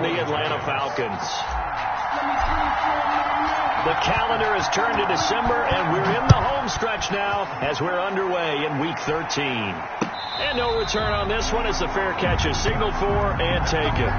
and the Atlanta Falcons. The calendar has turned to December, and we're in the home stretch now as we're underway in Week 13. And no return on this one as the fair catch is signaled for and taken.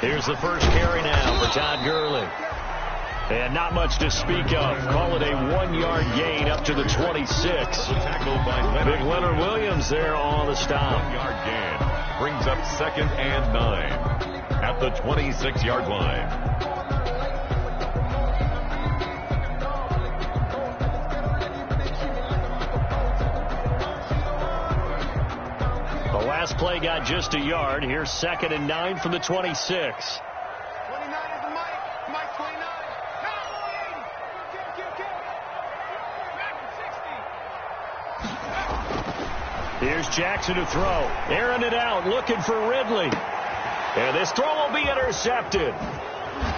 Here's the first carry now for Todd Gurley. And not much to speak of. Call it a 1-yard gain up to the 26. Big Leonard Williams there on the stop. 1-yard gain brings up 2nd and 9 at the 26-yard line. Last play got just a yard. Here's 2nd and 9 from the 26. 29 is the Mike 29. Here's Jackson to throw. Airing it out, looking for Ridley. And this throw will be intercepted.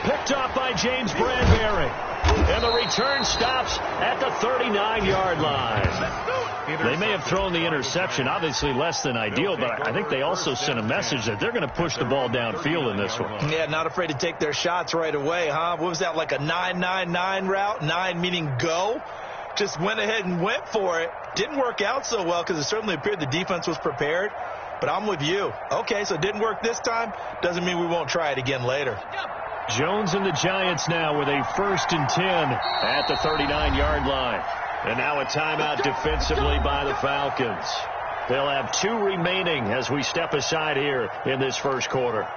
Picked off by James Bradbury. And the return stops at the 39-yard line. They may have thrown the interception, obviously less than ideal, but I think they also sent a message that they're going to push the ball downfield in this one. Yeah, not afraid to take their shots right away, huh? What was that, like a 9-9-9 route? 9 meaning go? Just went ahead and went for it. Didn't work out so well because it certainly appeared the defense was prepared. But I'm with you. Okay, so it didn't work this time. Doesn't mean we won't try it again later. Jones and the Giants now with a 1st and 10 at the 39-yard line. And now a timeout defensively by the Falcons. They'll have 2 remaining as we step aside here in this first quarter.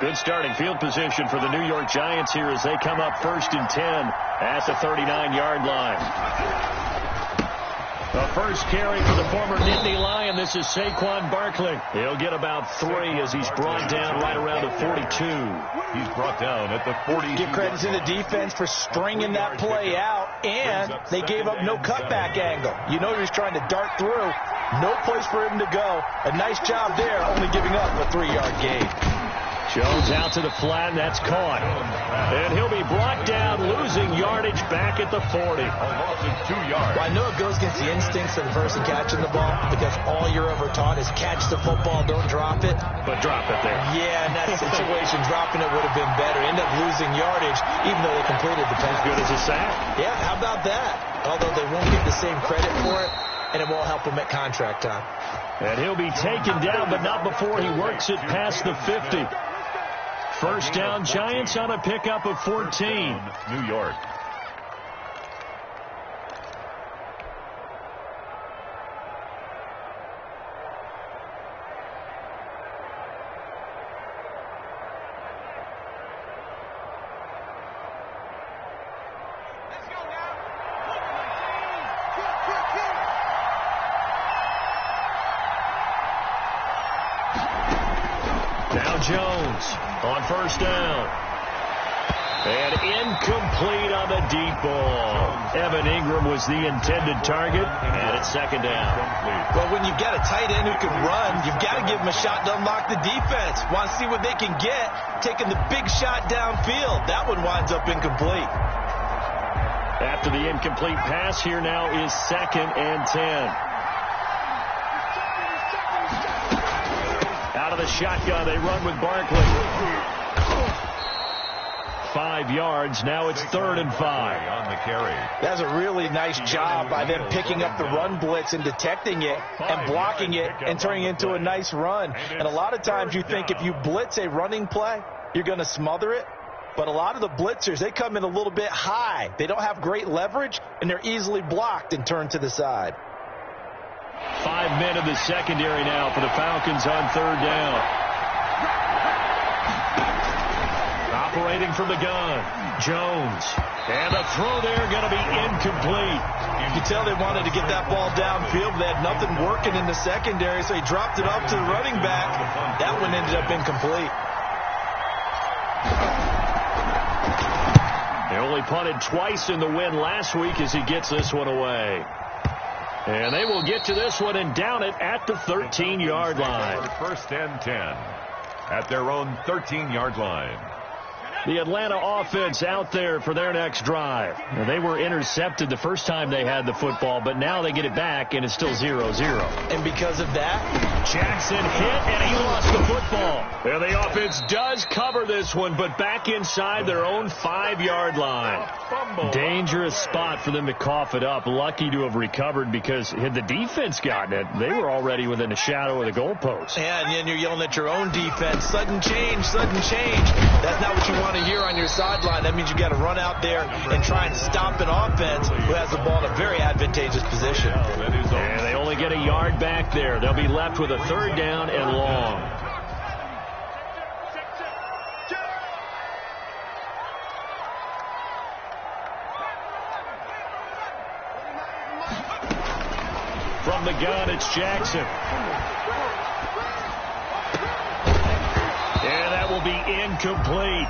Good starting field position for the New York Giants here as they come up 1st and 10 at the 39-yard line. The first carry for the former Nittany Lion. This is Saquon Barkley. He'll get about 3 as he's brought down right around the 42. He's brought down at the 40. Give credit to the defense for stringing that play out, and they gave up no cutback angle. You know he was trying to dart through. No place for him to go. A nice job there, only giving up a 3-yard gain. Jones out to the flat, and that's caught. And he'll be brought down, losing yardage back at the 40. A loss of 2 yards. Well, I know it goes against the instincts of the person catching the ball because all you're ever taught is catch the football, don't drop it. But drop it there. Yeah, in that situation, dropping it would have been better. End up losing yardage, even though they completed the pass. As good as a sack. Yeah, how about that? Although they won't get the same credit for it, and it won't help them at contract time. And he'll be taken down, but not before he works it past the 50. First down, Giants on a pickup of 14. New York. Now Jones on first down. And incomplete on the deep ball. Evan Ingram was the intended target, and it's 2nd down. Well, when you've got a tight end who can run, you've got to give him a shot to unlock the defense. Want to see what they can get, taking the big shot downfield. That one winds up incomplete. After the incomplete pass, here now is 2nd and 10. Out of the shotgun, they run with Barkley. 5 yards. Now it's 3rd and 5. On the carry. That's a really nice job by them picking up the run blitz and detecting it and blocking it and turning it into a nice run. And a lot of times you think if you blitz a running play, you're going to smother it. But a lot of the blitzers, they come in a little bit high. They don't have great leverage, and they're easily blocked and turned to the side. 5 men in the secondary now for the Falcons on 3rd down. operating from the gun. Jones. And the throw there going to be incomplete. You could tell they wanted to get that ball downfield. They had nothing working in the secondary, so he dropped it off to the running back. That one ended up incomplete. They only punted twice in the win last week as he gets this one away. And they will get to this one and down it at the 13-yard line. First and 10 at their own 13-yard line. The Atlanta offense out there for their next drive. Now, they were intercepted the first time they had the football, but now they get it back, and it's still 0-0. And because of that, Jackson hit, and he lost the football. And the offense does cover this one, but back inside their own 5-yard line. Dangerous spot for them to cough it up. Lucky to have recovered, because had the defense gotten it, they were already within a shadow of the goalpost. Yeah, and then you're yelling at your own defense. Sudden change, sudden change. That's not what you want to hear on your sideline. That means you got to run out there and try and stop an offense who has the ball in a very advantageous position. And they only get a yard back there. They'll be left with a 3rd down and long. From the gun, it's Jackson. And that will be incomplete.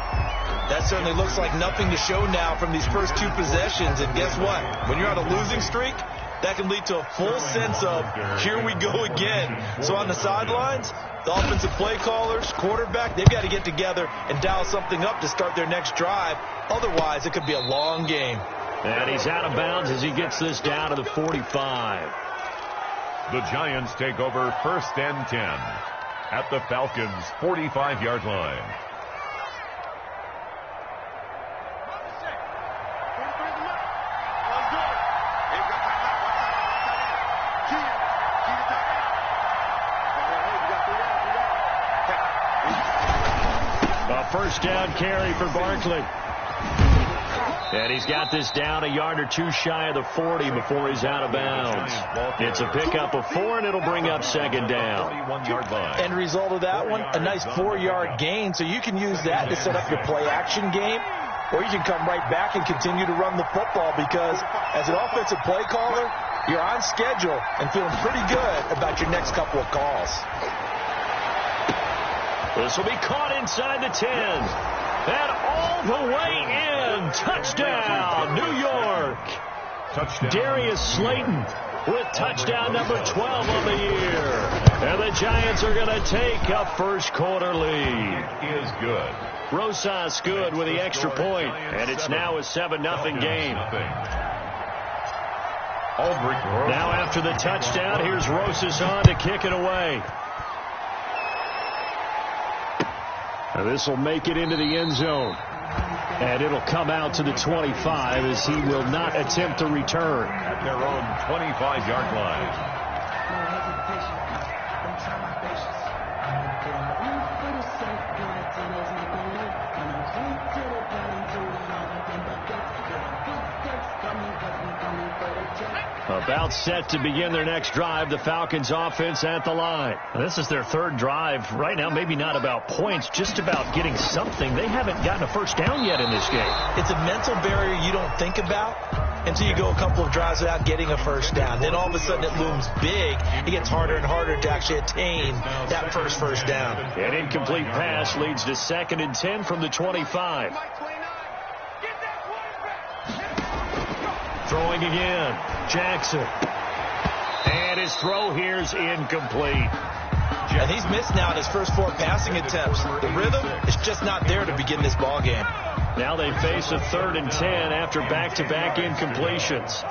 That certainly looks like nothing to show now from these first 2 possessions. And guess what? When you're on a losing streak, that can lead to a full sense of, here we go again. So on the sidelines, the offensive play callers, quarterback, they've got to get together and dial something up to start their next drive. Otherwise, it could be a long game. And he's out of bounds as he gets this down to the 45. The Giants take over first and 10 at the Falcons' 45-yard line. A first down carry for Barkley. And he's got this down a yard or 2 shy of the 40 before he's out of bounds. It's a pickup of 4, and it'll bring up 2nd down. End result of that one, a nice 4-yard gain, so you can use that to set up your play-action game, or you can come right back and continue to run the football, because as an offensive play caller, you're on schedule and feeling pretty good about your next couple of calls. This will be caught inside the 10. And all the way in. Touchdown, New York. Touchdown. Darius Slayton with touchdown number 12 on the year. And the Giants are going to take a first quarter lead. Is good. Rosas good with the extra point. And it's now a 7-0 game. Now after the touchdown, here's Rosas on to kick it away. Now this will make it into the end zone. And it'll come out to the 25 as he will not attempt to return. At their own 25-yard line. About set to begin their next drive, the Falcons offense at the line. This is their 3rd drive right now, maybe not about points, just about getting something. They haven't gotten a first down yet in this game. It's a mental barrier you don't think about until you go a couple of drives without getting a first down. Then all of a sudden it looms big. It gets harder and harder to actually attain that first down. An incomplete pass leads to 2nd and 10 from the 25. Throwing again, Jackson. And his throw here's incomplete. And he's missed now in his first 4 passing attempts. The rhythm is just not there to begin this ball game. Now they face a 3rd and 10 after back-to-back incompletions.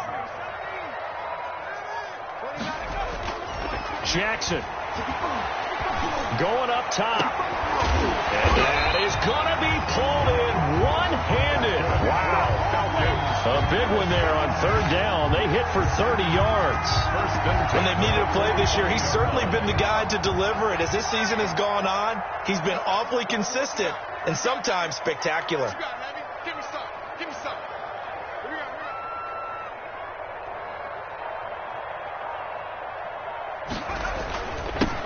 Jackson going up top. And that is going to be pulled in one-handed. Wow. A big one there on 3rd down. They hit for 30 yards. When they've needed a play this year, he's certainly been the guy to deliver it. As this season has gone on, he's been awfully consistent and sometimes spectacular. Give me some. Give me some. Here we go.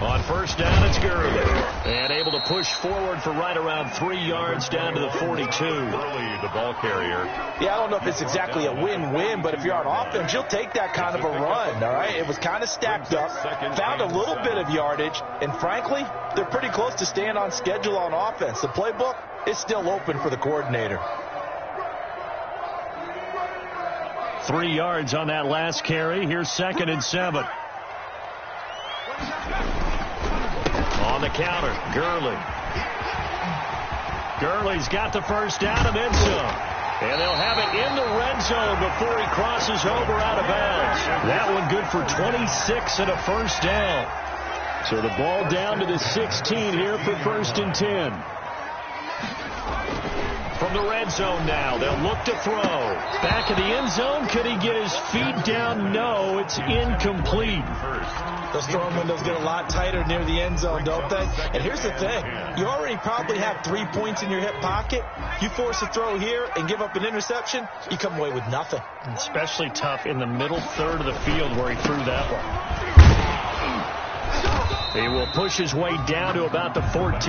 On first down, it's Gurley. And able to push forward for right around 3 yards down to the 42. Gurley, the ball carrier. Yeah, I don't know if it's exactly a win-win, but if you're on offense, you'll take that kind of a run, all right? It was kind of stacked up, found a little bit of yardage, and frankly, they're pretty close to staying on schedule on offense. The playbook is still open for the coordinator. 3 yards on that last carry. Here's 2nd and 7. On the counter, Gurley. Gurley's got the first down and then some. And they'll have it in the red zone before he crosses over out of bounds. That one good for 26 and a first down. So the ball down to the 16 here for 1st and 10. From the red zone now, they'll look to throw. Back in the end zone, could he get his feet down? No, it's incomplete. Those throwing windows get a lot tighter near the end zone, don't they? And here's the thing. You already probably have 3 points in your hip pocket. You force a throw here and give up an interception, you come away with nothing. Especially tough in the middle third of the field where he threw that one. He will push his way down to about the 14.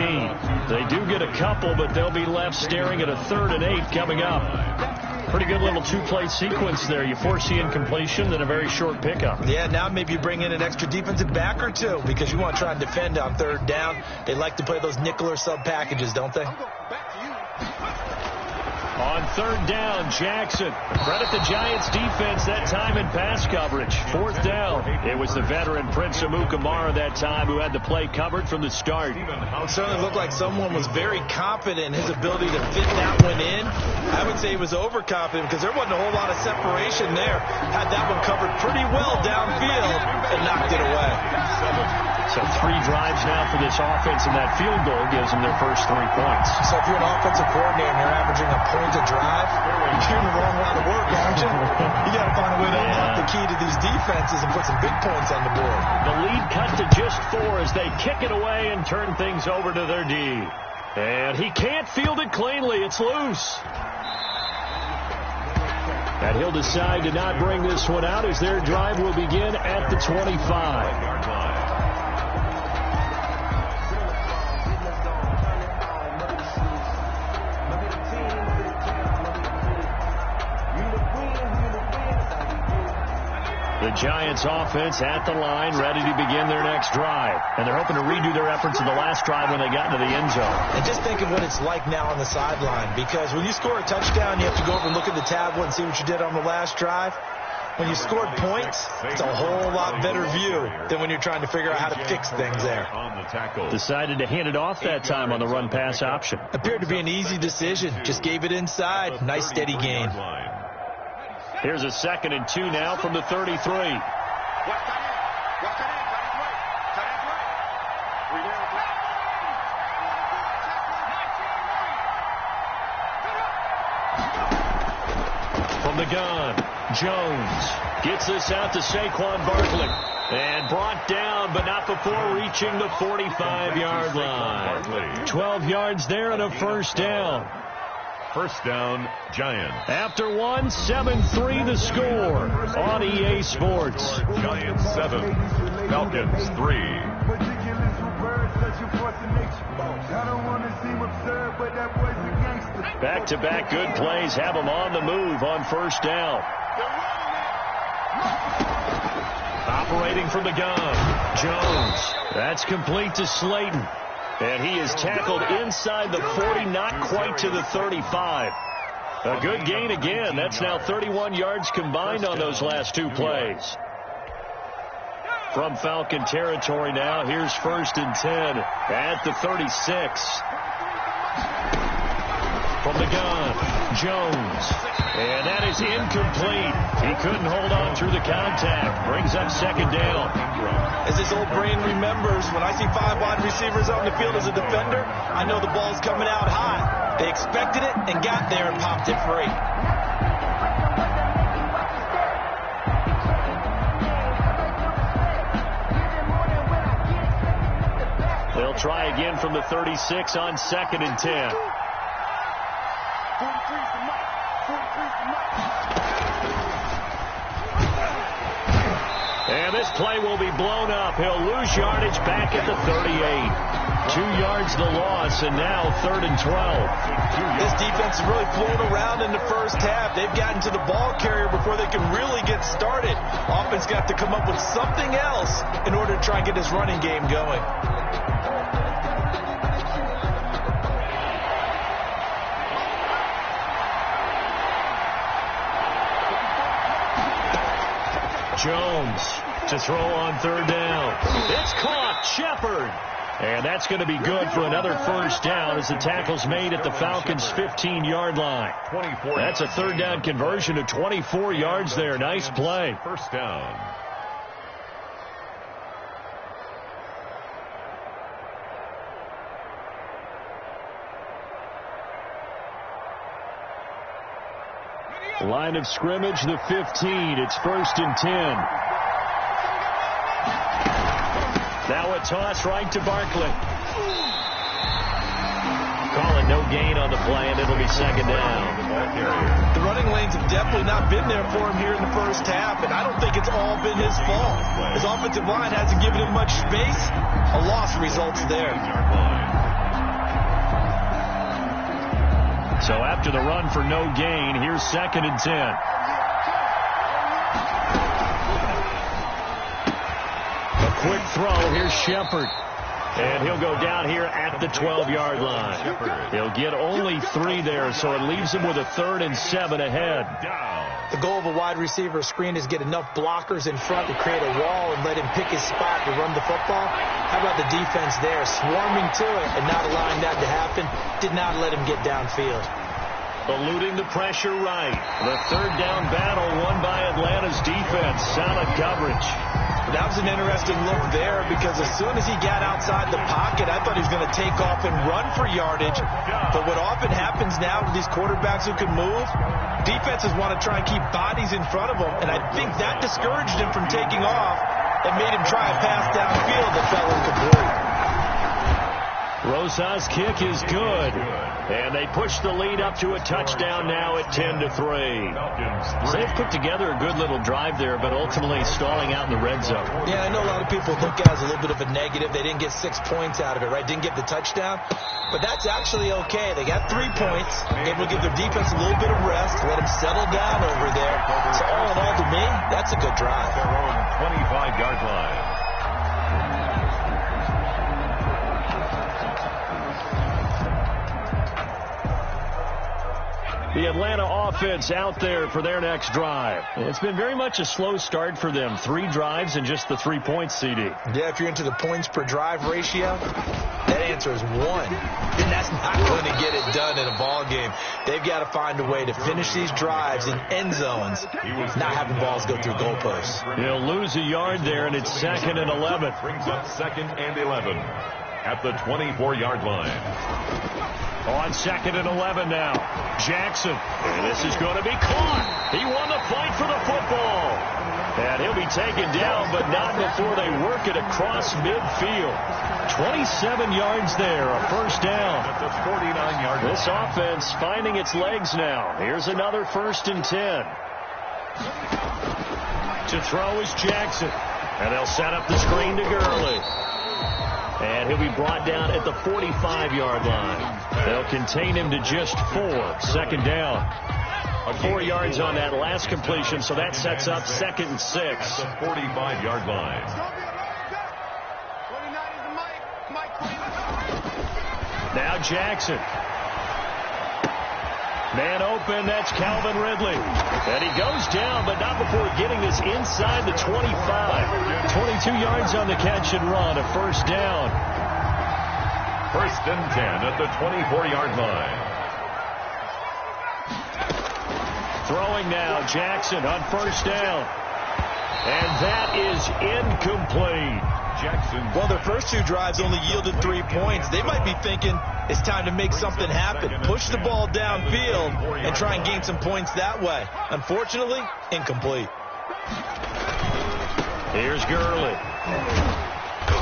They do get a couple, but they'll be left staring at a 3rd and 8 coming up. Pretty good little 2-play sequence there. You force the incompletion, then a very short pickup. Yeah, now maybe you bring in an extra defensive back or two because you want to try and defend on 3rd down. They like to play those nickel or sub packages, don't they? On 3rd down, Jackson. Credit the Giants defense that time in pass coverage. 4th down. It was the veteran Prince Amukamara that time who had the play covered from the start. It certainly looked like someone was very confident in his ability to fit that one in. I would say he was overconfident because there wasn't a whole lot of separation there. Had that one covered pretty well downfield and knocked it away. So 3 drives now for this offense, and that field goal gives them their first 3 points. So if you're an offensive coordinator and you're averaging a point a drive, you're in the wrong line of work, aren't you? You got to find a way to unlock the key to these defenses and put some big points on the board. The lead cut to just 4 as they kick it away and turn things over to their D. And he can't field it cleanly. It's loose. And he'll decide to not bring this one out as their drive will begin at the 25. The Giants offense at the line, ready to begin their next drive. And they're hoping to redo their efforts in the last drive when they got into the end zone. And just think of what it's like now on the sideline, because when you score a touchdown, you have to go over and look at the tablet and see what you did on the last drive. When you scored points, it's a whole lot better view than when you're trying to figure out how to fix things there. Decided to hand it off that time on the run-pass option. Appeared to be an easy decision. Just gave it inside. Nice, steady gain. Here's a 2nd and 2 now from the 33. From the gun, Jones gets this out to Saquon Barkley. And brought down, but not before reaching the 45-yard line. 12 yards there and a first down. First down, Giants. After 1, 7-3 the score on EA Sports. Giants 7, Falcons 3. Back-to-back good plays have them on the move on first down. Operating from the gun, Jones. That's complete to Slayton. And he is tackled inside the 40, not quite to the 35. A good gain again. That's now 31 yards combined on those last 2 plays. From Falcon territory now, here's 1st and 10 at the 36. From the gun, Jones. And that is incomplete. He couldn't hold on through the contact. Brings up 2nd down. As his old brain remembers, when I see 5 wide receivers on the field as a defender, I know the ball's coming out high. They expected it and got there and popped it free. They'll try again from the 36 on 2nd and 10. And this play will be blown up. He'll lose yardage back at the 38. 2 yards the loss, and now 3rd and 12. This defense is really flown around in the first half. They've gotten to the ball carrier before they can really get started. Offense got to come up with something else in order to try and get this running game going. Jones to throw on 3rd down. It's caught. Shepard. And that's going to be good for another 1st down as the tackle's made at the Falcons' 15-yard line. That's a 3rd down conversion of 24 yards there. Nice play. 1st down. Line of scrimmage, the 15. It's 1st and 10. Now a toss right to Barkley. Calling no gain on the play, and it'll be 2nd down. The running lanes have definitely not been there for him here in the first half, and I don't think it's all been his fault. His offensive line hasn't given him much space. A loss results there. So after the run for no gain, here's 2nd and 10. A quick throw. Here's Shepard. And he'll go down here at the 12-yard line. He'll get only 3 there, so it leaves him with a 3rd and 7 ahead. The goal of a wide receiver screen is get enough blockers in front to create a wall and let him pick his spot to run the football. How about the defense there, swarming to it and not allowing that to happen? Did not let him get downfield. Eluding the pressure right. The 3rd down battle won by Atlanta's defense. Solid coverage. That was an interesting look there because as soon as he got outside the pocket, I thought he was going to take off and run for yardage. But what often happens now with these quarterbacks who can move, defenses want to try and keep bodies in front of them, and I think that discouraged him from taking off and made him try a pass downfield that fell incomplete. Rosa's kick is good. And they push the lead up to a touchdown now at 10-3. So they've put together a good little drive there, but ultimately stalling out in the red zone. Yeah, I know a lot of people look at it as a little bit of a negative. They didn't get 6 points out of it, right? Didn't get the touchdown. But that's actually okay. They got 3 points. Able to give their defense a little bit of rest, let them settle down over there. So all in all, to me, that's a good drive. Their own 25-yard line. The Atlanta offense out there for their next drive. It's been very much a slow start for them. 3 drives and just the 3 points, CD. Yeah, if you're into the points per drive ratio, that answer is 1. And that's not going to get it done in a ball game. They've got to find a way to finish these drives in end zones, not having balls go through goalposts. He'll lose a yard there, and it's 2nd and 11. Brings up 2nd and 11 at the 24-yard line. On 2nd and 11 now. Jackson. And this is going to be caught. He won the fight for the football. And he'll be taken down, but not before they work it across midfield. 27 yards there, a 1st down. At the 49-yard line. This offense finding its legs now. Here's another 1st and 10. To throw is Jackson. And they'll set up the screen to Gurley. And he'll be brought down at the 45-yard line. They'll contain him to just 4. 2nd down. 4 yards on that last completion, so that sets up 2nd and 6. At the 45-yard line. Now Jackson. Man open, that's Calvin Ridley. And he goes down, but not before getting this inside the 25. 22 yards on the catch and run, a 1st down. 1st and 10 at the 24-yard line. Throwing now, Jackson on 1st down. And that is incomplete. Well, their first 2 drives only yielded 3 points. They might be thinking it's time to make something happen. Push the ball downfield and try and gain some points that way. Unfortunately, incomplete. Here's Gurley.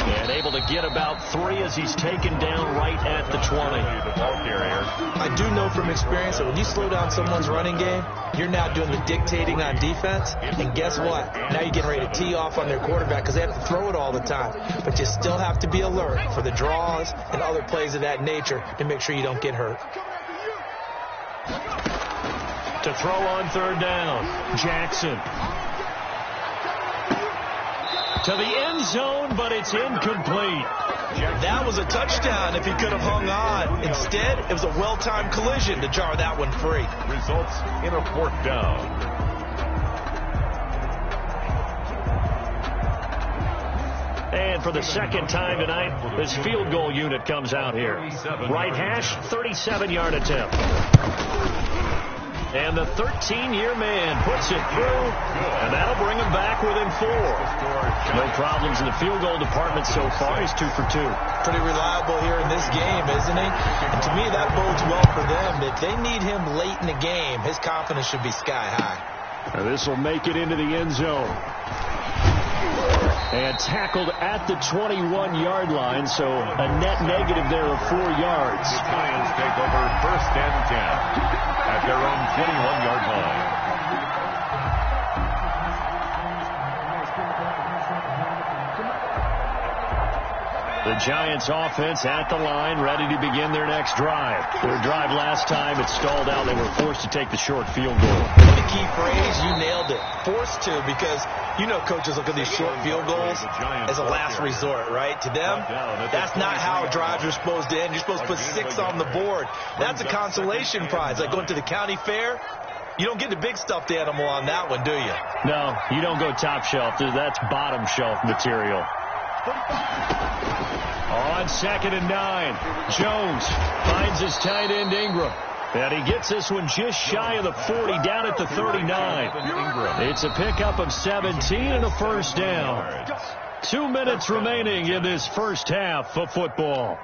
And able to get about 3 as he's taken down right at the 20. The ball carrier. I do know from experience that when you slow down someone's running game, you're now doing the dictating on defense. And guess what? Now you're getting ready to tee off on their quarterback because they have to throw it all the time. But you still have to be alert for the draws and other plays of that nature to make sure you don't get hurt. To throw on third down, Jackson. To the end zone, but it's incomplete. That was a touchdown if he could have hung on. Instead, it was a well-timed collision to jar that one free. Results in a 4th down. And for the second time tonight, this field goal unit comes out here. Right hash, 37-yard attempt. And the 13-year man puts it through, and that'll bring him back within 4. No problems in the field goal department so far. He's 2 for 2. Pretty reliable here in this game, isn't he? And to me, that bodes well for them. If they need him late in the game, his confidence should be sky high. Now this will make it into the end zone. And tackled at the 21-yard line, so a net negative there of 4 yards. The Giants take over 1st and 10 at their own 21-yard line. The Giants offense at the line, ready to begin their next drive. Their drive last time, it stalled out. They were forced to take the short field goal. What a key phrase. You nailed it. Forced to, because you know coaches look at these short field goals as a last resort, right? To them, that's not how drives are supposed to end. You're supposed to put 6 on the board. That's a consolation prize. Like going to the county fair, you don't get the big stuffed animal on that one, do you? No, you don't go top shelf. That's bottom shelf material. On 2nd and 9, Jones finds his tight end Ingram. And he gets this one just shy of the 40, down at the 39. It's a pickup of 17 and a first down. 2 minutes remaining in this first half of football.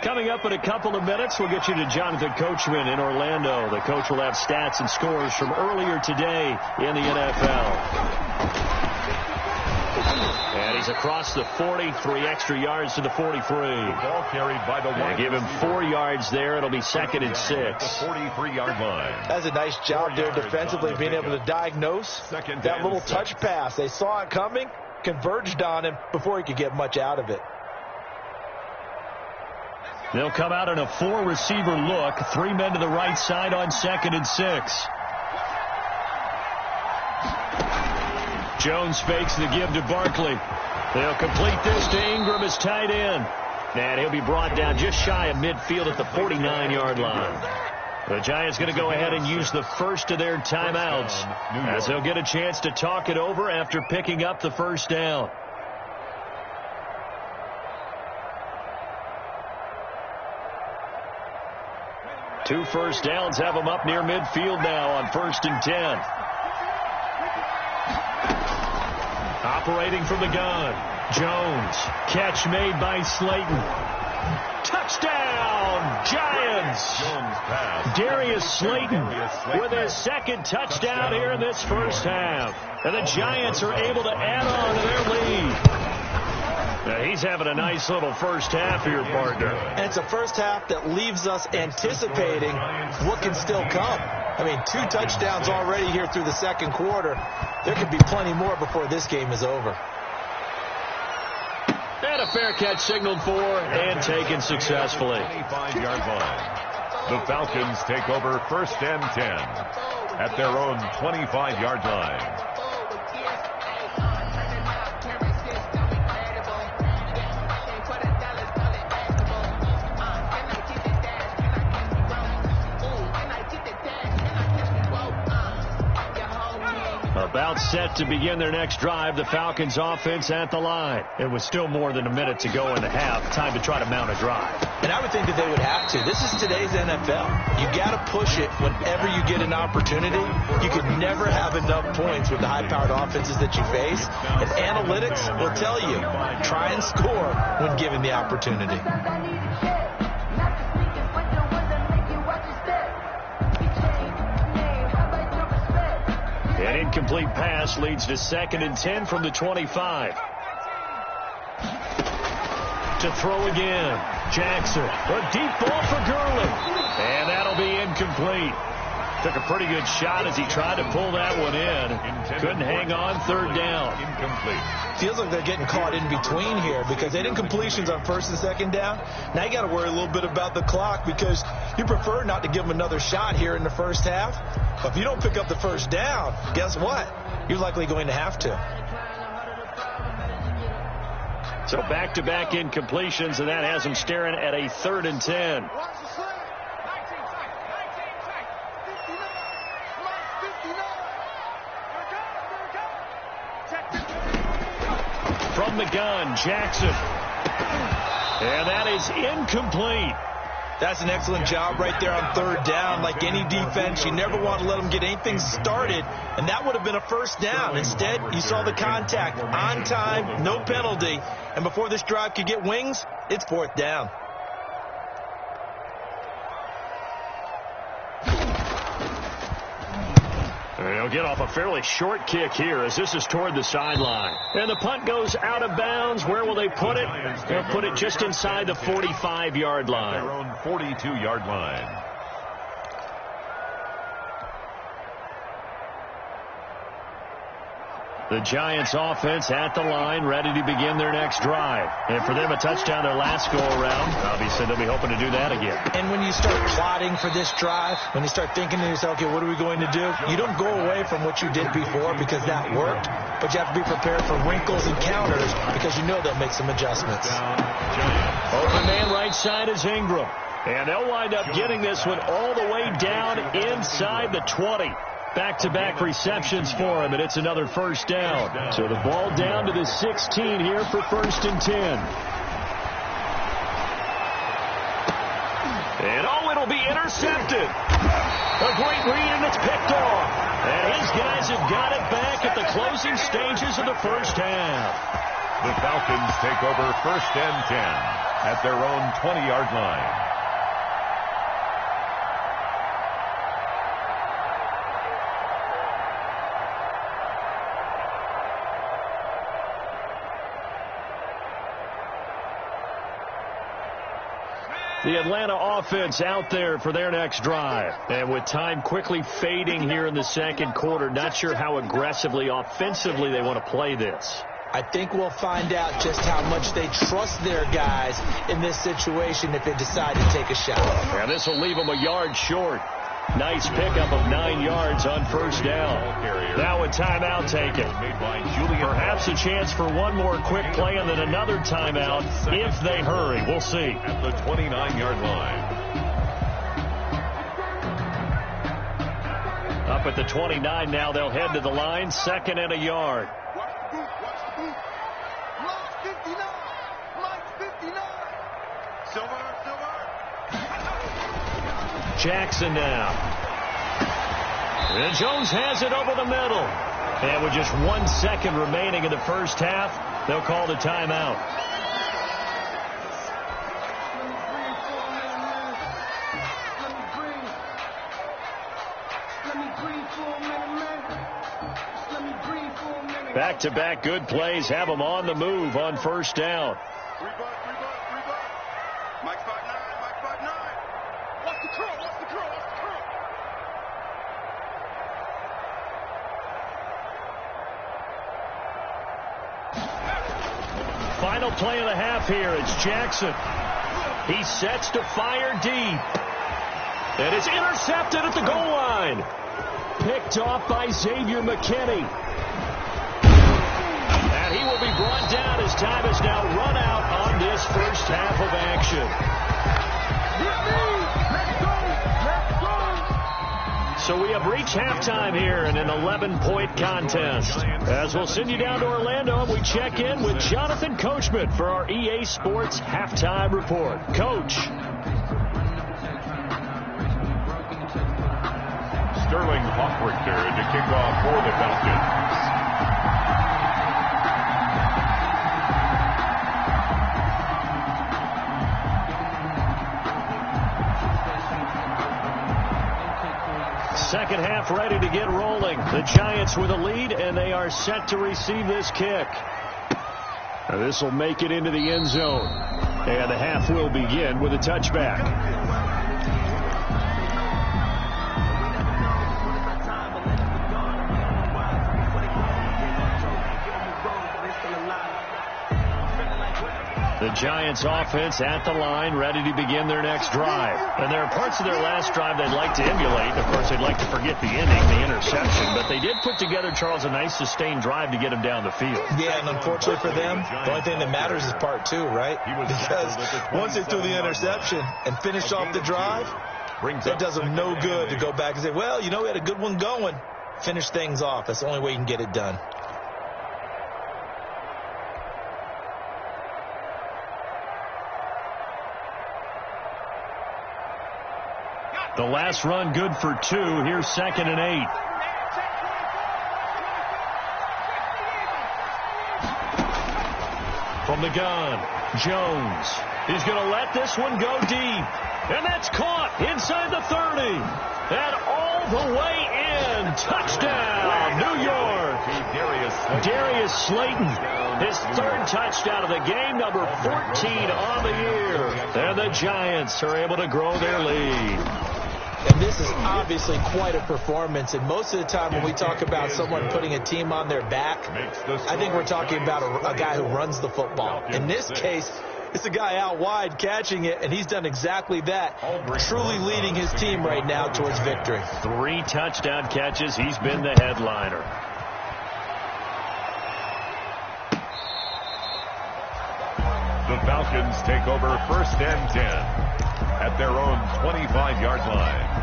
Coming up in a couple of minutes, we'll get you to Jonathan Coachman in Orlando. The coach will have stats and scores from earlier today in the NFL. And he's across the 40, 3 extra yards to the 43. Ball carried by the one. Give him 4 yards there. It'll be 2nd and 6. The 43-yard line. That's a nice job there defensively, being able to diagnose that little touch pass. They saw it coming, converged on him before he could get much out of it. They'll come out in a 4-receiver look. 3 men to the right side on 2nd and 6. Jones fakes the give to Barkley. They'll complete this to Ingram as tight end. And he'll be brought down just shy of midfield at the 49-yard line. The Giants going to go ahead and use the first of their timeouts as they'll get a chance to talk it over after picking up the first down. Two first downs have them up near midfield now on 1st and 10. Operating from the gun, Jones. Catch made by Slayton. Touchdown, Giants! Darius Slayton with his 2nd touchdown here in this first half. And the Giants are able to add on to their lead. Now he's having a nice little first half here, partner. And it's a first half that leaves us anticipating what can still come. I mean, 2 touchdowns already here through the 2nd quarter. There could be plenty more before this game is over. And a fair catch signaled for and taken successfully. 25-yard line. The Falcons take over 1st and 10 at their own 25-yard line. About set to begin their next drive, the Falcons offense at the line. It was still more than a minute to go in the half. Time to try to mount a drive. And I would think that they would have to. This is today's NFL. You got to push it whenever you get an opportunity. You could never have enough points with the high-powered offenses that you face. And analytics will tell you, try and score when given the opportunity. An incomplete pass leads to 2nd and 10 from the 25. To throw again. Jackson. A deep ball for Gurley. And that'll be incomplete. Took a pretty good shot as he tried to pull that one in. Couldn't hang on 3rd down. Incomplete. Feels like they're getting caught in between here because they did incompletions on 1st and 2nd down. Now you got to worry a little bit about the clock because you prefer not to give them another shot here in the first half. But if you don't pick up the 1st down, guess what? You're likely going to have to. So back-to-back incompletions, and that has them staring at a 3rd and 10. From the gun, Jackson. And that is incomplete. That's an excellent job right there on 3rd down. Like any defense, you never want to let them get anything started, and that would have been a 1st down. Instead, you saw the contact on time, no penalty, and before this drive could get wings, it's 4th down. They'll get off a fairly short kick here as this is toward the sideline. And the punt goes out of bounds. Where will they put it? They'll put it just inside the 45-yard line. Their own 42-yard line. The Giants offense at the line, ready to begin their next drive. And for them, a touchdown their last go-around. Obviously, they'll be hoping to do that again. And when you start plotting for this drive, when you start thinking to yourself, okay, what are we going to do? You don't go away from what you did before because that worked, but you have to be prepared for wrinkles and counters because you know they'll make some adjustments. Open man right side is Ingram. And they'll wind up getting this one all the way down inside the 20. Back-to-back receptions for him, and it's another 1st down. So the ball down to the 16 here for 1st and 10. And, it'll be intercepted. A great read, and it's picked off. And his guys have got it back at the closing stages of the 1st half. The Falcons take over 1st and 10 at their own 20-yard line. The Atlanta offense out there for their next drive. And with time quickly fading here in the 2nd quarter, not sure how aggressively, offensively they want to play this. I think we'll find out just how much they trust their guys in this situation if they decide to take a shot. And this will leave them a yard short. Nice pickup of 9 yards on 1st down. Now a timeout taken. Perhaps a chance for one more quick play and then another timeout if they hurry. We'll see. At the 29-yard line. Up at the 29 now, they'll head to the line. 2nd and a yard. Jackson now. And Jones has it over the middle. And with just 1 second remaining in the 1st half, they'll call the timeout. Back-to-back good plays have them on the move on 1st down. Final play of the half here. It's Jackson. He sets to fire deep. And it's intercepted at the goal line. Picked off by Xavier McKinney. And he will be brought down as time is now run out on this 1st half of action. So we have reached halftime here in an 11-point contest. As we'll send you down to Orlando, and we check in with Jonathan Coachman for our EA Sports Halftime Report. Coach. Sterling Hoffrichter to kick off for the Falcons. second half ready to get rolling. The Giants with a lead, and they are set to receive this kick. This will make it into the end zone. And the half will begin with a touchback. The Giants offense at the line, ready to begin their next drive. And there are parts of their last drive they'd like to emulate. Of course, they'd like to forget the inning, the interception. But they did put together, Charles, a nice sustained drive to get them down the field. Yeah, and unfortunately for them, the only thing that matters is part two, right? Because once they threw the interception and finished off the drive, it does them no good to go back and say, well, you know, we had a good one going. Finish things off. That's the only way you can get it done. The last run good for 2. Here's 2nd and 8. From the gun, Jones. He's going to let this one go deep. And that's caught inside the 30. And all the way in. Touchdown, New York. Darius Slayton. His 3rd touchdown of the game, number 14 on the year. And the Giants are able to grow their lead. And this is obviously quite a performance. And most of the time when we talk about someone putting a team on their back, I think we're talking about a guy who runs the football. In this case, it's a guy out wide catching it, and he's done exactly that, truly leading his team right now towards victory. 3 touchdown catches. He's been the headliner. The Falcons take over 1st and 10 at their own 25-yard line.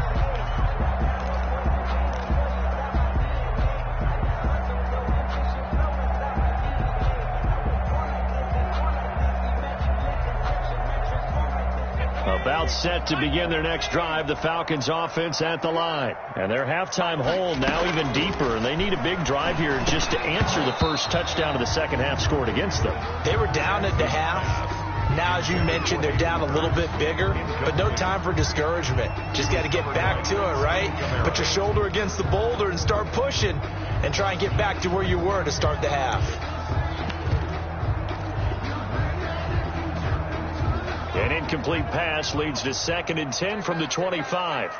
About set to begin their next drive, the Falcons offense at the line. And their halftime hole now even deeper, and they need a big drive here just to answer the first touchdown of the second half scored against them. They were down at the half. Now, as you mentioned, they're down a little bit bigger, but no time for discouragement. Just got to get back to it, right? Put your shoulder against the boulder and start pushing and try and get back to where you were to start the half. An incomplete pass leads to 2nd and 10 from the 25.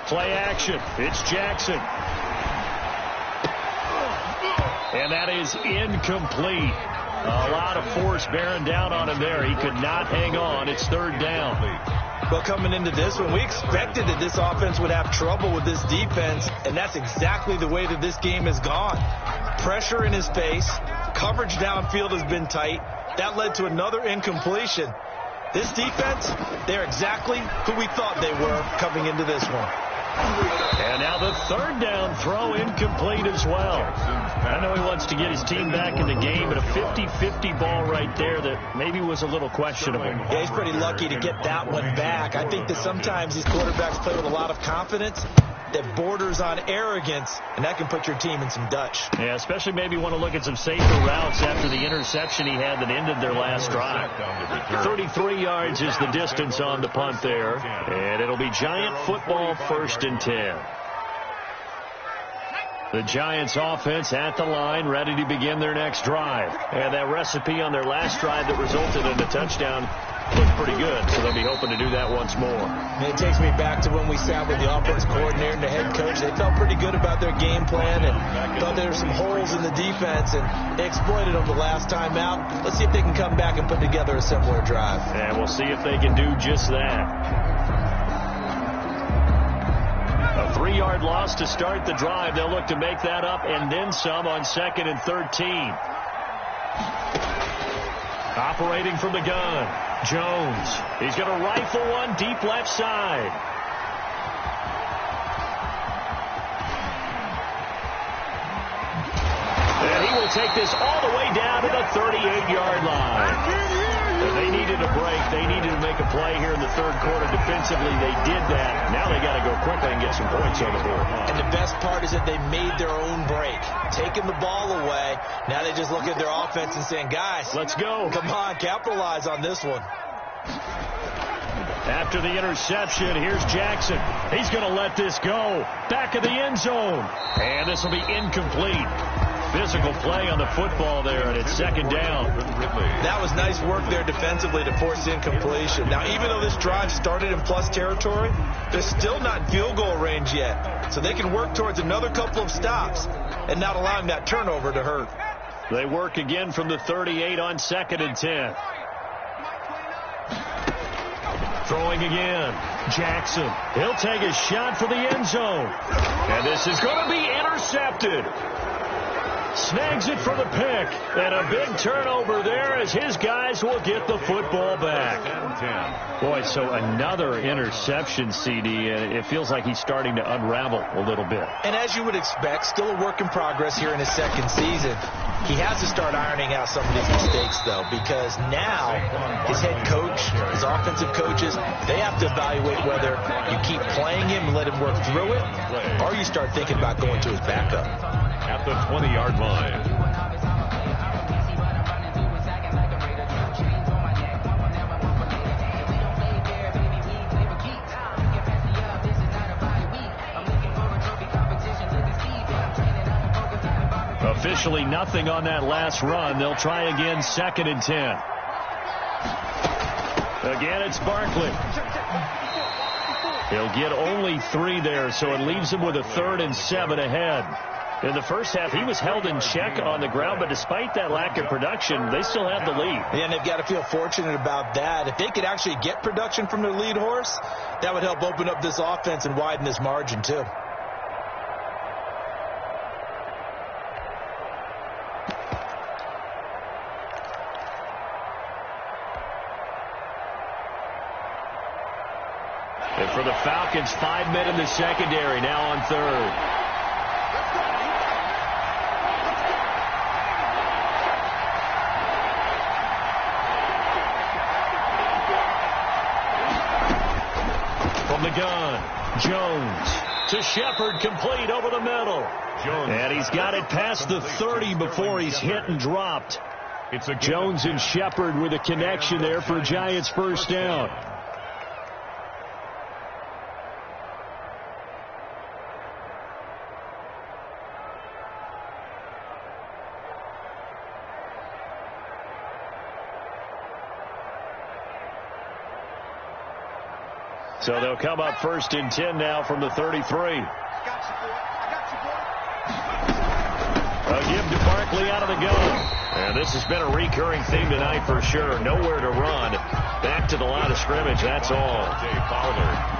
Play action. It's Jackson. And that is incomplete. A lot of force bearing down on him there. He could not hang on. It's 3rd down. Well, coming into this one, we expected that this offense would have trouble with this defense, and that's exactly the way that this game has gone. Pressure in his face. Coverage downfield has been tight. That led to another incompletion. This defense, they're exactly who we thought they were coming into this one. And now the 3rd down throw incomplete as well. I know he wants to get his team back in the game, but a 50-50 ball right there that maybe was a little questionable. Yeah, he's pretty lucky to get that one back. I think that sometimes these quarterbacks play with a lot of confidence that borders on arrogance, and that can put your team in some Dutch. Yeah, especially maybe want to look at some safer routes after the interception he had that ended their last drive. 33 yards is the distance on the punt there, and it'll be Giant football 1st and 10. The Giants offense at the line, ready to begin their next drive. And that recipe on their last drive that resulted in a touchdown looked pretty good, so they'll be hoping to do that once more. And it takes me back to when we sat with the offense coordinator and the head coach. They felt pretty good about their game plan and thought there were some holes in the defense, and they exploited them the last time out. Let's see if they can come back and put together a similar drive. And we'll see if they can do just that. A 3-yard loss to start the drive. They'll look to make that up and then some on 2nd and 13. Operating from the gun, Jones. He's going to rifle one deep left side. And he will take this all the way down to the 38-yard line. And they needed a break. They needed to make a play here in the 3rd quarter defensively. They did that. Now they got to go quickly and get some points on the board. And the best part is that they made their own break, taking the ball away. Now they just look at their offense and saying, guys, let's go. Come on, capitalize on this one. After the interception, here's Jackson. He's going to let this go. Back of the end zone. And this will be incomplete. Physical play on the football there, and it's second down. That was nice work there defensively to force incompletion. Now, even though this drive started in plus territory, they're still not in field goal range yet. So they can work towards another couple of stops and not allowing that turnover to hurt. They work again from the 38 on 2nd and 10. Throwing again. Jackson. He'll take a shot for the end zone. And this is going to be intercepted. Snags it for the pick. And a big turnover there as his guys will get the football back. Boy, so another interception, CD. And it feels like he's starting to unravel a little bit. And as you would expect, still a work in progress here in his second season. He has to start ironing out some of these mistakes, though, because now his head coach, his offensive coaches, they have to evaluate whether you keep playing him and let him work through it, or you start thinking about going to his backup. At the 20-yard line. Officially nothing on that last run. They'll try again, 2nd and 10. Again, it's Barkley. He'll get only 3 there, so it leaves him with a 3rd and 7 ahead. In the first half, he was held in check on the ground, but despite that lack of production, they still have the lead. And they've got to feel fortunate about that. If they could actually get production from their lead horse, that would help open up this offense and widen this margin, too. And for the Falcons, 5 men in the secondary, now on 3rd. From the gun, Jones to Shepard, complete over the middle. And he's got it past the 30 before he's hit and dropped. Jones and Shepard with a connection there for Giants first down. So they'll come up 1st and 10 now from the 33. A give to Barkley out of the gun. And this has been a recurring theme tonight for sure. Nowhere to run. Back to the line of scrimmage, that's all.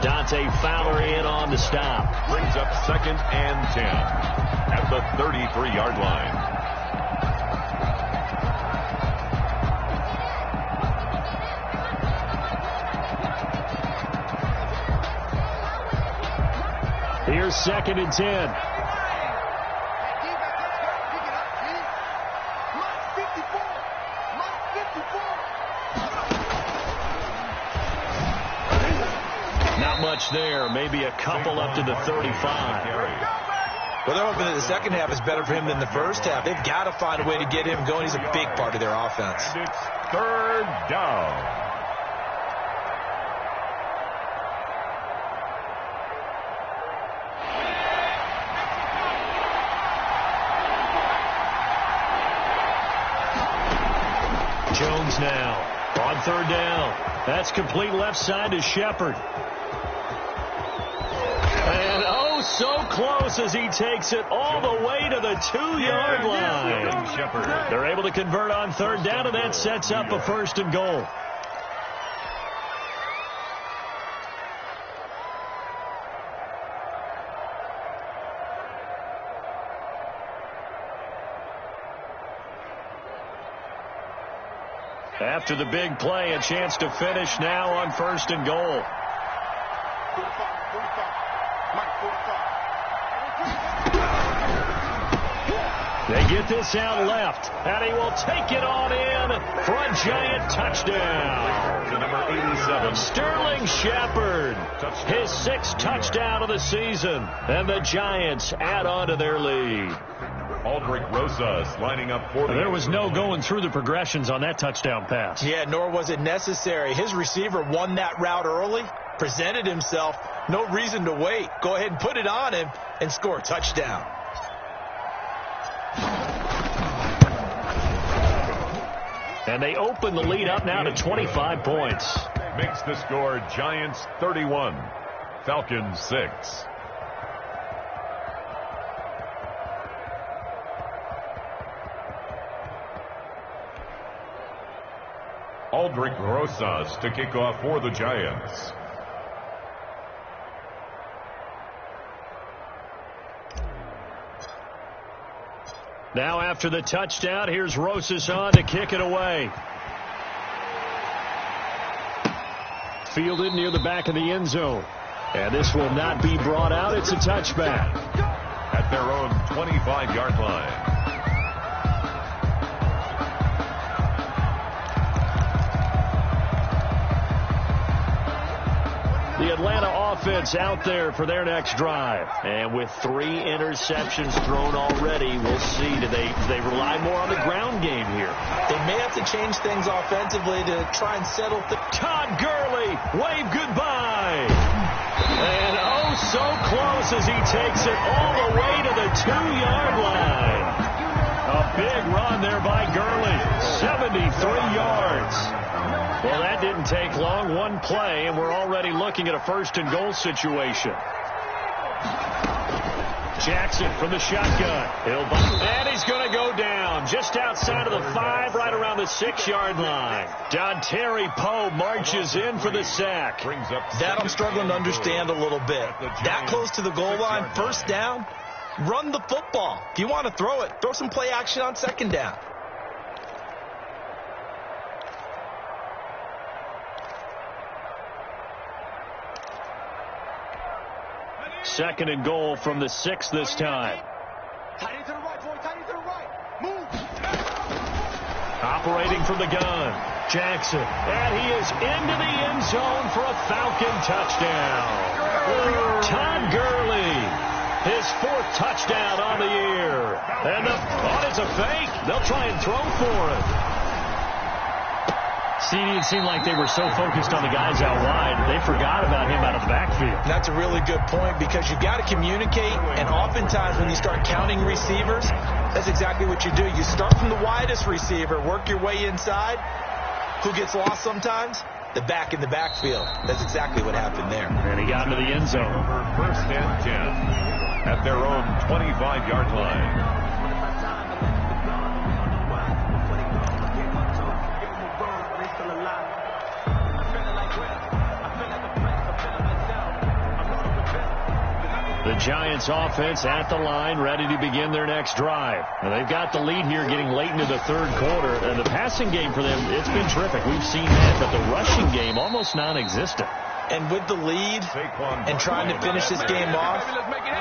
Dante Fowler in on the stop. Brings up 2nd and 10 at the 33-yard line. Here's 2nd and 10. Not much there. Maybe a couple up to the 35. Well, they're hoping that the second half is better for him than the first half. They've got to find a way to get him going. He's a big part of their offense. And it's 3rd down. Jones now on 3rd down. That's complete left side to Shepard. And oh, so close as he takes it all the way to the 2-yard line. They're able to convert on 3rd down, and that sets up a 1st and goal. After the big play, a chance to finish now on 1st and goal. They get this out left, and he will take it on in for a Giant touchdown. To number 87. Sterling Shepard, his 6th touchdown of the season, and the Giants add on to their lead. Aldrich Rosas lining up for There was no going through the progressions on that touchdown pass. Yeah, nor was it necessary. His receiver won that route early, presented himself. No reason to wait. Go ahead and put it on him and score a touchdown. And they open the lead up now to 25 points. Makes the score Giants 31, Falcons 6. Aldrich Rosas to kick off for the Giants. Now after the touchdown, here's Rosas on to kick it away. Fielded near the back of the end zone. And this will not be brought out. It's a touchback. At their own 25-yard line. The Atlanta offense out there for their next drive. And with 3 interceptions thrown already, we'll see. Do they rely more on the ground game here? They may have to change things offensively to try and settle things. Todd Gurley, wave goodbye. And oh, so close as he takes it all the way to the 2-yard line. A big run there by Gurley, 73 yards. Well, that didn't take long. One play, and we're already looking at a first-and-goal situation. Jackson from the shotgun. And he's going to go down just outside of the 5, right around the 6-yard line. Dontari Poe marches in for the sack. That I'm struggling to understand a little bit. That close to the goal line, first down, run the football. If you want to throw it, throw some play action on second down. Second and goal from the 6 this time. Tight end to the right, boy. Tight end to the right. Move. Operating from the gun, Jackson. And he is into the end zone for a Falcon touchdown. Todd Gurley, his 4th touchdown on the year. And it's a fake. They'll try and throw for it. It seemed like they were so focused on the guys out wide, they forgot about him out of the backfield. That's a really good point because you've got to communicate, and oftentimes when you start counting receivers, that's exactly what you do. You start from the widest receiver, work your way inside. Who gets lost sometimes? The back in the backfield. That's exactly what happened there. And he got into the end zone. First and 10 at their own 25-yard line. The Giants offense at the line, ready to begin their next drive. And they've got the lead here getting late into the 3rd quarter. And the passing game for them, it's been terrific. We've seen that, but the rushing game almost non-existent. And with the lead and trying to finish this game off,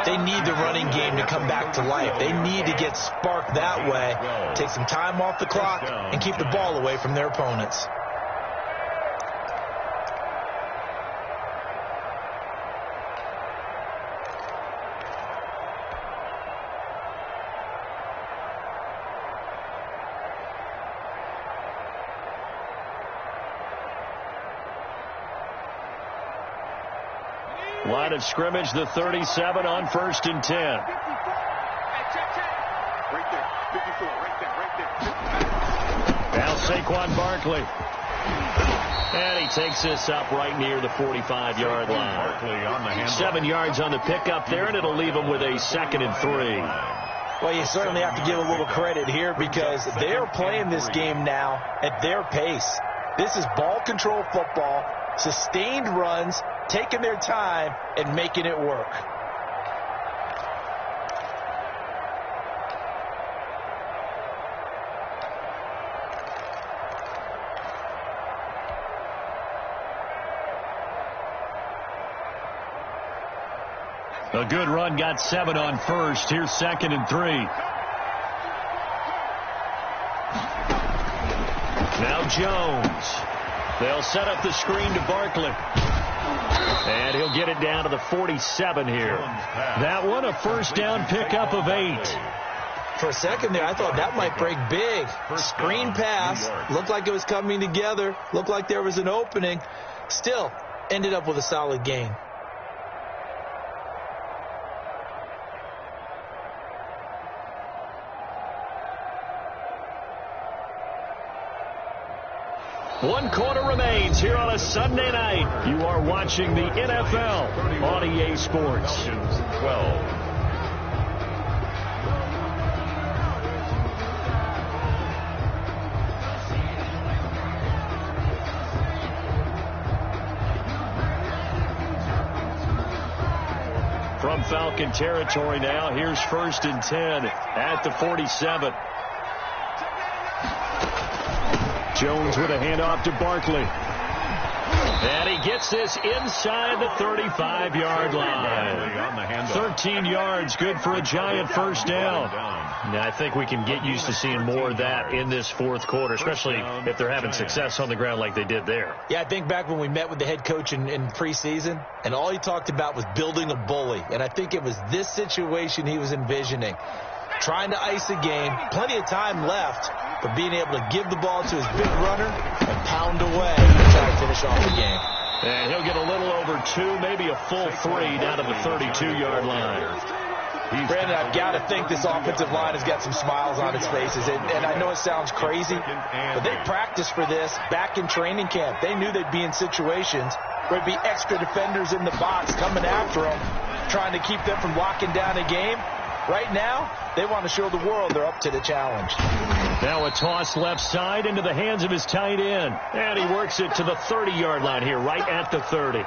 they need the running game to come back to life. They need to get sparked that way, take some time off the clock, and keep the ball away from their opponents. Line of scrimmage, the 37 on 1st and 10. Right there. 54. Right there. Now Saquon Barkley. And he takes this up right near the 45-yard line. 7 yards on the pickup there, and it'll leave him with a 2nd and 3. Well, you certainly have to give a little credit here because they're playing this game now at their pace. This is ball control football, sustained runs, taking their time and making it work. A good run, got 7 on 1st. Here's 2nd and 3. Now Jones. They'll set up the screen to Barkley. And he'll get it down to the 47 here. That one, a first down pickup of 8. for a second there, I thought that might break big. Screen pass. Looked like it was coming together. Looked like there was an opening. Still, ended up with a solid gain. One quarter remains here on a Sunday night. You are watching the NFL on EA Sports. 12. From Falcon territory now, here's 1st and 10 at the 47. Jones with a handoff to Barkley. And he gets this inside the 35-yard line. 13 yards, good for a Giant first down. Now, I think we can get used to seeing more of that in this fourth quarter, especially if they're having success on the ground like they did there. Yeah, I think back when we met with the head coach in preseason, and all he talked about was building a bully. And I think it was this situation he was envisioning. Trying to ice a game, plenty of time left, but being able to give the ball to his big runner and pound away to try to finish off the game. And he'll get a little over 2, maybe a full 3 down to the 32-yard line. Brandon, I've got to think this offensive line has got some smiles on its faces. And I know it sounds crazy, but they practiced for this back in training camp. They knew they'd be in situations where there'd be extra defenders in the box coming after them, trying to keep them from locking down a game. Right now, they want to show the world they're up to the challenge. Now a toss left side into the hands of his tight end. And he works it to the 30-yard line here, right at the 30.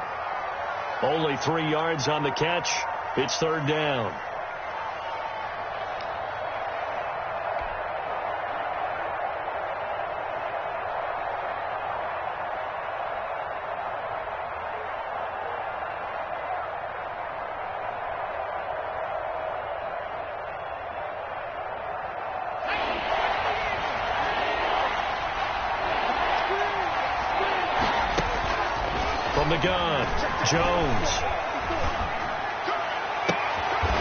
Only 3 yards on the catch. It's 3rd down. From the gun, Jones.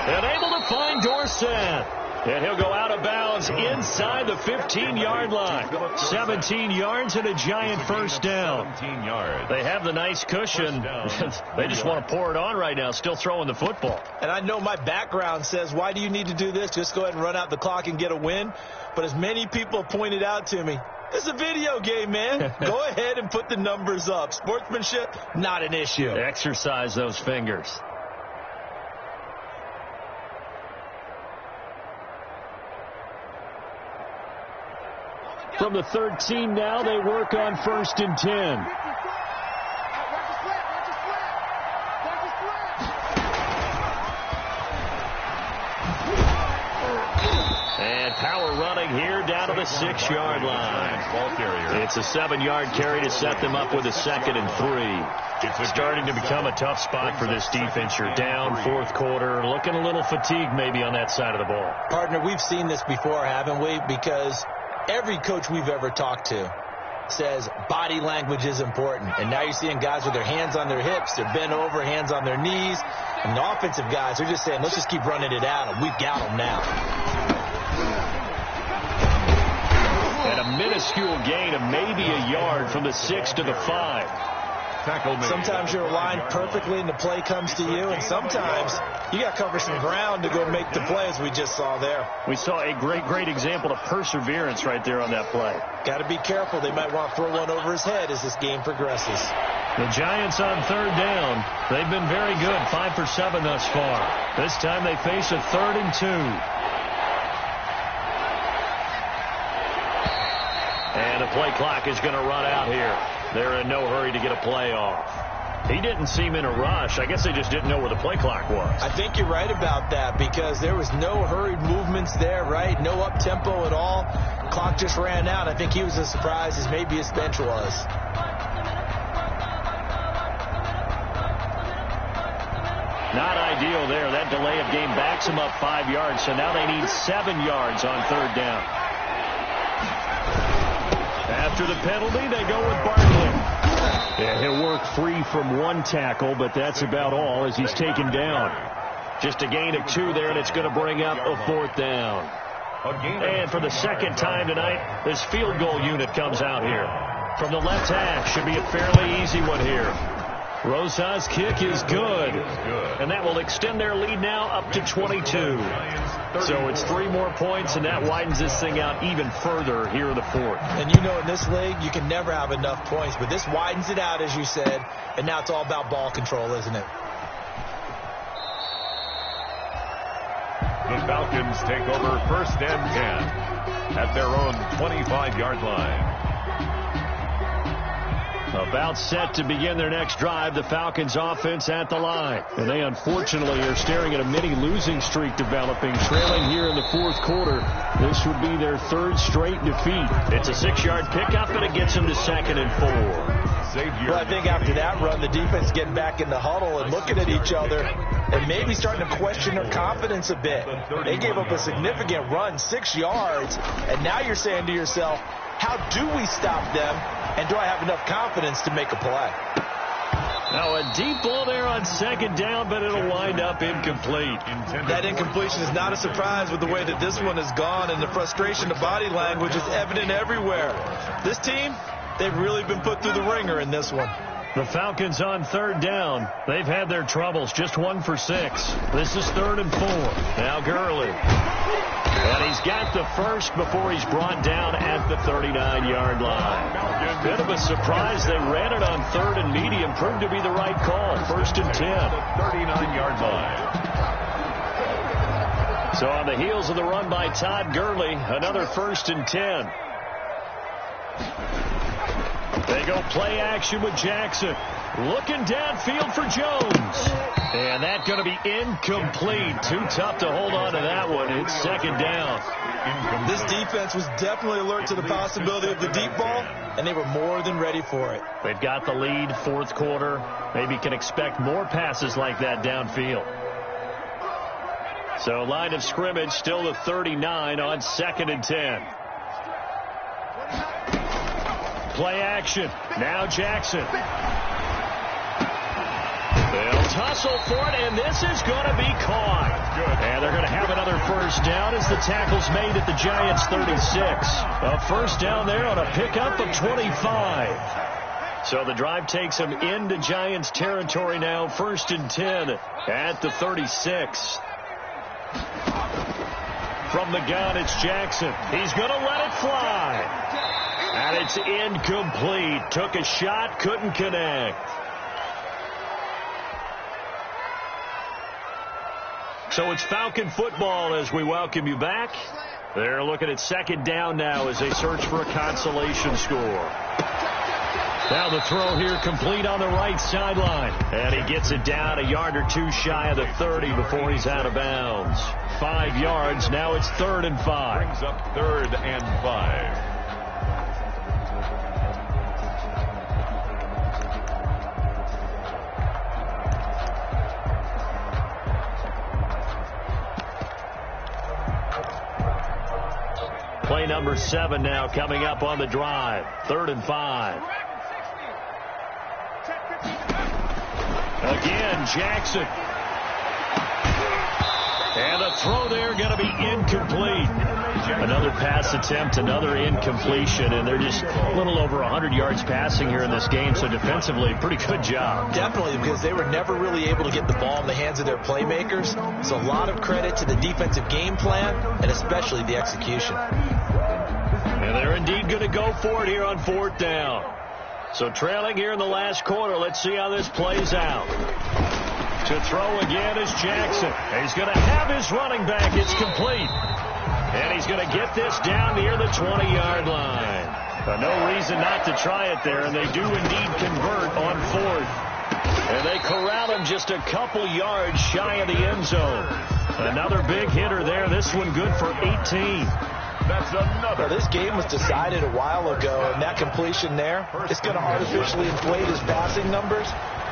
And able to find Dorsett. And he'll go out of bounds inside the 15-yard line. 17 yards and a Giant first down. 17 yards. They have the nice cushion. They just want to pour it on right now, still throwing the football. And I know my background says, why do you need to do this? Just go ahead and run out the clock and get a win. But as many people pointed out to me, it's a video game, man. Go ahead and put the numbers up. Sportsmanship, not an issue. Exercise those fingers. From the 13 now, they work on 1st and 10. Power running here down to the 6-yard line. It's a 7-yard carry to set them up with a 2nd and 3. It's starting to become a tough spot for this defense. You're down 4th quarter, looking a little fatigued maybe on that side of the ball. Partner, we've seen this before, haven't we? Because every coach we've ever talked to says body language is important. And now you're seeing guys with their hands on their hips, they're bent over, hands on their knees. And the offensive guys are just saying, let's just keep running it at them. We've got them now. And a minuscule gain of maybe a yard from the 6 to the 5. Sometimes you're aligned perfectly and the play comes to you, and sometimes you got to cover some ground to go make the play, as we just saw there. We saw a great example of perseverance right there on that play. Got to be careful. They might want to throw one over his head as this game progresses. The Giants on 3rd down. They've been very good, 5 for 7 thus far. This time they face a 3rd and 2. And the play clock is going to run out here. They're in no hurry to get a play off. He didn't seem in a rush. I guess they just didn't know where the play clock was. I think you're right about that because there was no hurried movements there, right? No up-tempo at all. Clock just ran out. I think he was as surprised as maybe his bench was. Not ideal there. That delay of game backs him up 5 yards, so now they need 7 yards on 3rd down. After the penalty, they go with Barkley. Yeah, he'll work free from 1 tackle, but that's about all as he's taken down. Just a gain of 2 there, and it's going to bring up a 4th down. And for the second time tonight, this field goal unit comes out here. From the left hash, should be a fairly easy one here. Rosa's kick is good. And that will extend their lead now up to 22. So it's 3 more points, and that widens this thing out even further here in the fourth. And you know in this league, you can never have enough points. But this widens it out, as you said. And now it's all about ball control, isn't it? The Falcons take over 1st and 10 at their own 25-yard line. About set to begin their next drive, the Falcons offense at the line. And they unfortunately are staring at a mini losing streak developing, trailing here in the fourth quarter. This would be their 3rd straight defeat. It's a 6-yard pickup, and it gets them to 2nd and 4. Well, I think after that run, the defense getting back in the huddle and looking at each other and maybe starting to question their confidence a bit. They gave up a significant run, 6 yards, and now you're saying to yourself, how do we stop them, and do I have enough confidence to make a play? Now a deep ball there on 2nd down, but it'll wind up incomplete. That incompletion is not a surprise with the way that this one has gone, and the frustration of body language is evident everywhere. This team, they've really been put through the ringer in this one. The Falcons on 3rd down. They've had their troubles, just 1 for 6. This is 3rd and 4. Now Gurley. And he's got the first before he's brought down at the 39-yard line. Bit of a surprise. They ran it on 3rd and medium. Proved to be the right call. 1st and 10. 39-yard line. So on the heels of the run by Todd Gurley, another 1st and 10. They go play action with Jackson. Looking downfield for Jones. And that's going to be incomplete. Too tough to hold on to that one. It's 2nd down. This defense was definitely alert to the possibility of the deep ball, and they were more than ready for it. They've got the lead, 4th quarter. Maybe can expect more passes like that downfield. So line of scrimmage still the 39 on 2nd and 10. Play action. Now Jackson. They'll tussle for it, and this is going to be caught. And they're going to have another 1st down as the tackle's made at the Giants' 36. A 1st down there on a pickup of 25. So the drive takes them into Giants territory now. 1st and 10 at the 36. From the gun, it's Jackson. He's going to let it fly. And it's incomplete. Took a shot, couldn't connect. So it's Falcon football as we welcome you back. They're looking at 2nd down now as they search for a consolation score. Now the throw here complete on the right sideline. And he gets it down a yard or 2 shy of the 30 before he's out of bounds. 5 yards. Now it's 3rd and 5. Brings up 3rd and 5. Play number 7 now coming up on the drive. 3rd and 5. Again, Jackson. And a throw there going to be incomplete. Another pass attempt, another incompletion, and they're just a little over 100 yards passing here in this game, so defensively, pretty good job. Definitely, because they were never really able to get the ball in the hands of their playmakers, so a lot of credit to the defensive game plan, and especially the execution. And they're indeed going to go for it here on 4th down. So trailing here in the last quarter, let's see how this plays out. To throw again is Jackson. He's going to have his running back. It's complete. And he's going to get this down near the 20-yard line. But no reason not to try it there, and they do indeed convert on 4th. And they corral him just a couple yards shy of the end zone. Another big hitter there. This one good for 18. That's another. Well, this game was decided a while ago, and that completion there, it's going to artificially inflate his passing numbers.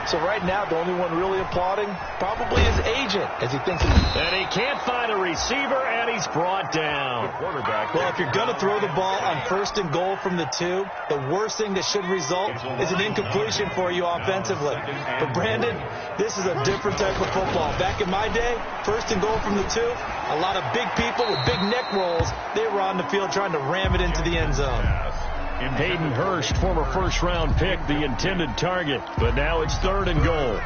So right now, the only one really applauding probably his agent as he thinks. And he can't find a receiver, and he's brought down. Well, if you're going to throw the ball on 1st and goal from the 2, the worst thing that should result is an incompletion for you offensively. But Brandon, this is a different type of football. Back in my day, 1st and goal from the 2, a lot of big people with big neck rolls, they were on the field trying to ram it into the end zone. Hayden Hurst, former first-round pick, the intended target. But now it's 3rd and goal.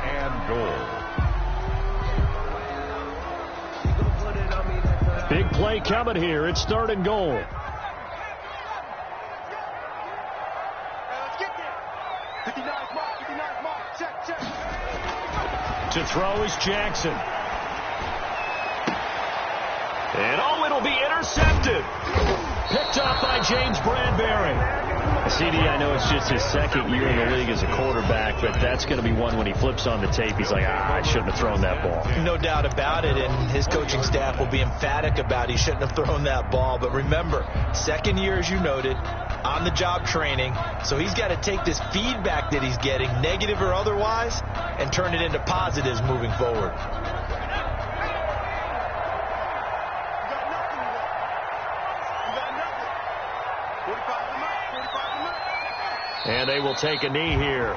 Big play coming here. It's 3rd and goal. Let's get there. 59 mark, check. To throw is Jackson. And it'll be intercepted. Picked up by James Bradbury. CD, I know it's just his 2nd year in the league as a quarterback, but that's going to be one when he flips on the tape. He's like, I shouldn't have thrown that ball. No doubt about it, and his coaching staff will be emphatic about he shouldn't have thrown that ball. But remember, 2nd year, as you noted, on-the-job training, so he's got to take this feedback that he's getting, negative or otherwise, and turn it into positives moving forward. And they will take a knee here.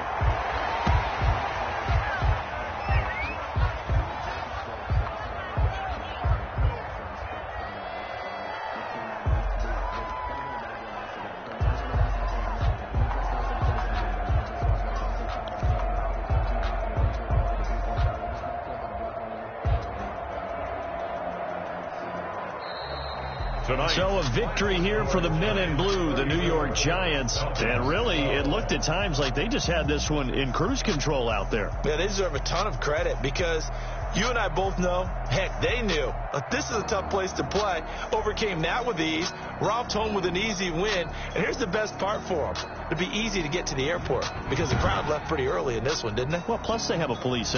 So a victory here for the men in blue, the New York Giants. And really, it looked at times like they just had this one in cruise control out there. Yeah, they deserve a ton of credit because you and I both know, heck, they knew. This is a tough place to play. Overcame that with ease, romped home with an easy win. And here's the best part for them. It'd be easy to get to the airport because the crowd left pretty early in this one, didn't it? Well, plus they have a police